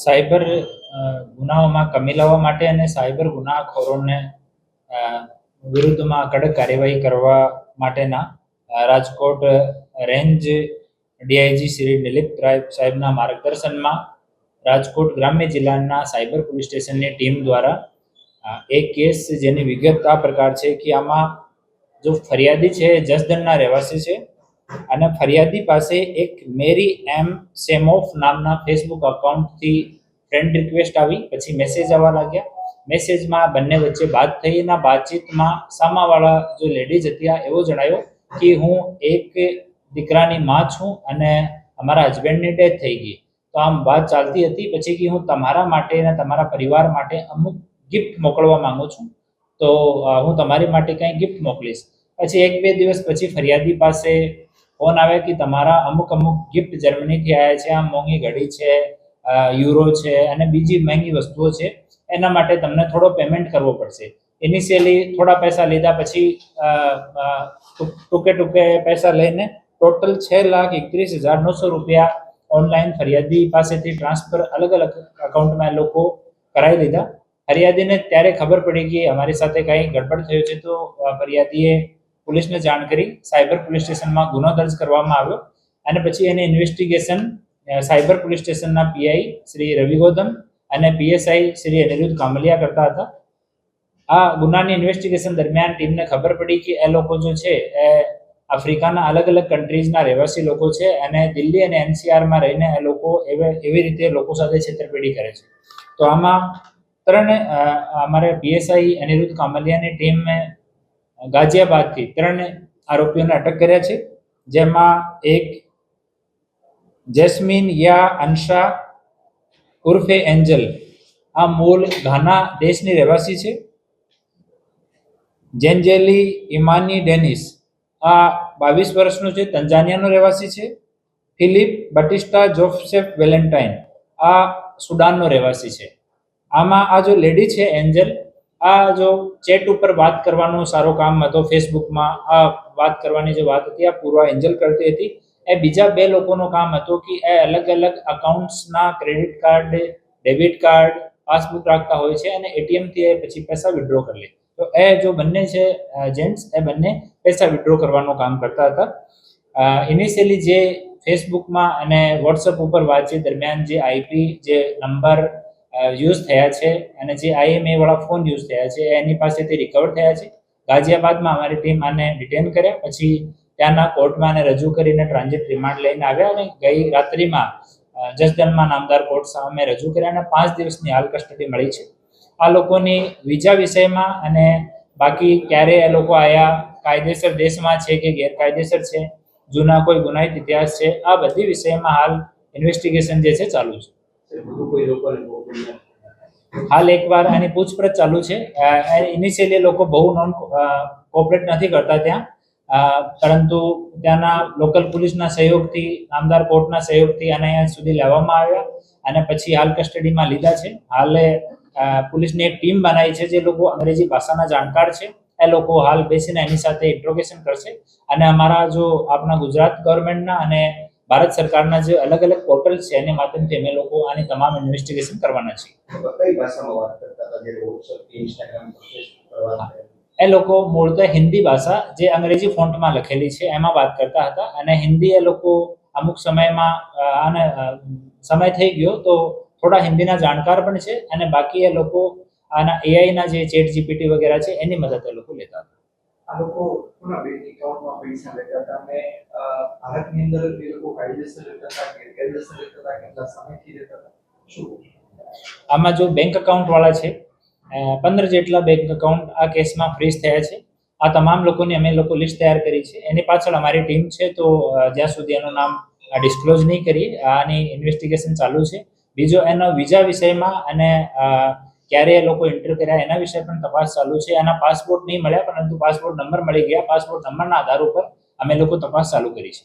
Cyber ગુનાઓમાં કમી લાવવા માટે અને સાયબર ગુનાખોરોને વિરુદ્ધમાં કડક કાર્યવાહી કરવા માટેના રાજકોટ રેન્જ ડીઆઈજી શ્રી દિલીપ રાય સાહેબના માર્ગદર્શનમાં રાજકોટ ગ્રામ્ય જિલ્લાના સાયબર પોલીસ સ્ટેશનની ટીમ દ્વારા એક કેસ જેની વિગત આ પ્રકાર છે કે આમાં જો ફરિયાદી છે જસદણના રહેવાસી છે અને ફરિયાદી પાસે એક મેરી એમ સેમોફ નામના ફેસબુક અકાઉન્ટથી ફ્રેન્ડ રિક્વેસ્ટ આવી, પછી મેસેજ આવવા લાગ્યા. મેસેજમાં બંને વચ્ચે વાત થઈ. એના બાતચીતમાં સામાવાળા જો લેડીઝ હતી એવો જણાયો કે હું એક દીકરાની માં છું અને અમારા હસબન્ડની ડેથ થઈ ગઈ, તો આમ વાત ચાલતી હતી. પછી કે હું તમારા માટે અને તમારા પરિવાર માટે અમુક ગિફ્ટ મોકલવા માંગુ છું, તો હું તમારી માટે કંઈ ગિફ્ટ મોકલીશ. પછી 1-2 દિવસ પછી ફરિયાદી પાસે ફોન આવે કે તમારા અમુક ગિફ્ટ જર્મનીથી આવ્યા છે, આ મોંઘી ઘડી છે, યુરો છે અને બીજી મહેંગી વસ્તુઓ છે, એના માટે તમને થોડો પેમેન્ટ કરવો પડશે. ઇનિશિયલી થોડા પૈસા લીધા, પછી ટૂંકે પૈસા લઈને ટોટલ 6,31,900 રૂપિયા ઓનલાઈન ફરિયાદી પાસેથી ટ્રાન્સફર અલગ અકાઉન્ટમાં લોકો કરાવી લીધા. ફરિયાદીને ત્યારે ખબર પડી કે અમારી સાથે કંઈ ગડબડ થયું છે, તો ફરિયાદીએ પોલીસને જાણ કરી સાયબર પોલીસ સ્ટેશનમાં ગુનો દર્જ કરવામાં આવ્યો અને પછી એની ઇન્વેસ્ટિગેશન સાયબર પોલીસ સ્ટેશનના પીઆઈ શ્રી રવિ ગૌતમ અને પીએસઆઈ શ્રી અનિરુદ્ધ કામલિયા કરતા હતા. આ ગુનાની ઇન્વેસ્ટિગેશન દરમિયાન ટીમને ખબર પડી કે એ લોકો જો છે એ આફ્રિકાના અલગ કન્ટ્રીઝના રહેવાસી લોકો છે અને દિલ્હી અને એનસીઆરમાં રહીને એ લોકો એવી રીતે લોકો સાથે છેતરપિંડી કરે છે. તો આમાં અમારે પીએસઆઈ અનિરુદ્ધ કામલિયાની ટીમે ગાઝિયાબાદથી 3 આરોપીઓને અટક કર્યા છે, જેમાં એક જેસ્મીન યા અનશા ઉર્ફે એન્જલ, આ મૂળ ઘાના દેશની રહેવાસી છે. જેન્જેલી ઇમાની ડેનિસ, આ 22 વર્ષનો છે, તંજાનિયાનો રહેવાસી છે. ફિલિપ બટિસ્ટા જોસેફ વેલેન્ટાઇન, આ સુડાનનો રહેવાસી છે. આમાં આ જો લેડી છે એન્જલ, આ જો ચેટ ઉપર વાત કરવાનો સારો કામ હતો, ફેસબુકમાં આ વાત કરવાની જે વાત હતી આ પૂર્વ એન્જલ કરતી હતી. એ બીજા 2 લોકોનો કામ હતો કે એ અલગ અકાઉન્ટ્સના credit card, debit card, passbook રાખતા હોય છે અને એટીએમથી એ પછી પૈસા વિડ્રો કરી લે. તો એ જો બંને છે જેન્ટ્સ, એ બંને પૈસા વિડ્રો કરવાનું કામ કરતા હતા. ઇનિશિયલી જે ફેસબુકમાં અને વોટ્સઅપ ઉપર વાતચીત દરમિયાન જે આઈપી જે નંબર યુઝ થયા છે અને જે આઈએમએ વાળા ફોન યુઝ થયા છે એની પાસેથી રિકવર થયા છે. ગાઝિયાબાદમાં અમારી ટીમ આને ડિટેન કર્યા, પછી ત્યાંના કોર્ટમાં આને રજૂ કરીને ટ્રાન્ઝિટ રિમાન્ડ લઈને આવ્યા અને ગઈ રાત્રિમાં જસદણમાં નામદાર કોર્ટ સામે રજૂ કર્યા અને 5 દિવસની હાલ કસ્ટડી મળી છે. આ લોકોની વિઝા વિષયમાં અને બાકી ક્યારે એ લોકો આયા, કાયદેસર દેશમાં છે કે ગેરકાયદેસર છે, જૂના કોઈ ગુનાહિત ઇતિહાસ છે, આ બધી વિષયમાં હાલ ઇન્વેસ્ટિગેશન જે છે ચાલુ છે. હાલ એકવાર આની પૂછપરછ ચાલુ છે. ઇનિશિયલી લોકો બહુ નોન કોઓપરેટ નથી કરતા ત્યાં, પરંતુ ત્યાંના લોકલ પોલીસના સહયોગથી, નામદાર કોર્ટના સહયોગથી આને અહીંયા સુધી લાવવામાં આવ્યા અને પછી હાલ કસ્ટડીમાં લીધા છે. હાલે પોલીસની એક ટીમ બનાવી છે જે લોકો અંગ્રેજી ભાષાના જાણકાર છે, એ લોકો હાલ બેસીને એની સાથે ઇન્ટ્રોગેશન કરશે અને અમારા જો આપણા ગુજરાત ગવર્મેન્ટના અને ભારત સરકારના જે અલગ પોર્ટલ છે એની માધ્યમથી અમે લોકો આની તમામ ઇન્વેસ્ટિગેશન કરવાના છીએ. એ લોકો મૂળતઃ હિન્દી ભાષા જે અંગ્રેજી ફોન્ટમાં લખેલી છે એમાં વાત કરતા હતા અને હિન્દી એ લોકો અમુક સમયમાં આને સમય થઈ ગયો તો થોડા હિન્દીના જાણકાર પણ છે અને બાકી એ લોકો આના એઆઈના જે ચેટ જીપીટી વગેરે છે એની મદદ એ લોકો લેતા હતા. આ લોકો કોના બેંક એકાઉન્ટમાં પૈસા લેતા હતા અને ભારતની અંદર એ લોકો કાયદેસર લેતા હતા, ગેરકાયદેસર લેતા હતા, કેટલા સમયથી લેતા હતા, શું? આમાં જો બેંક એકાઉન્ટ વાળા છે 15 જેટલા બેંક એકાઉન્ટ આ કેસમાં ફ્રીઝ થયા છે. આ તમામ લોકોની અમે લોકો લિસ્ટ તૈયાર કરી છે. એની પાછળ અમારી ટીમ છે, તો જ્યાં સુધી એનું નામ ડિસ્ક્લોઝ નહીં કરીએ, આની ઇન્વેસ્ટિગેશન ચાલુ છે. બીજો એનો વિઝા વિષયમાં અને ક્યારે એ લોકો એન્ટર કર્યા એના વિશે પણ તપાસ ચાલુ છે. એના પાસપોર્ટ નહીં મળ્યા, પરંતુ પાસપોર્ટ નંબર મળી ગયા. પાસપોર્ટ નંબરના આધાર ઉપર અમે લોકો તપાસ ચાલુ કરી છે.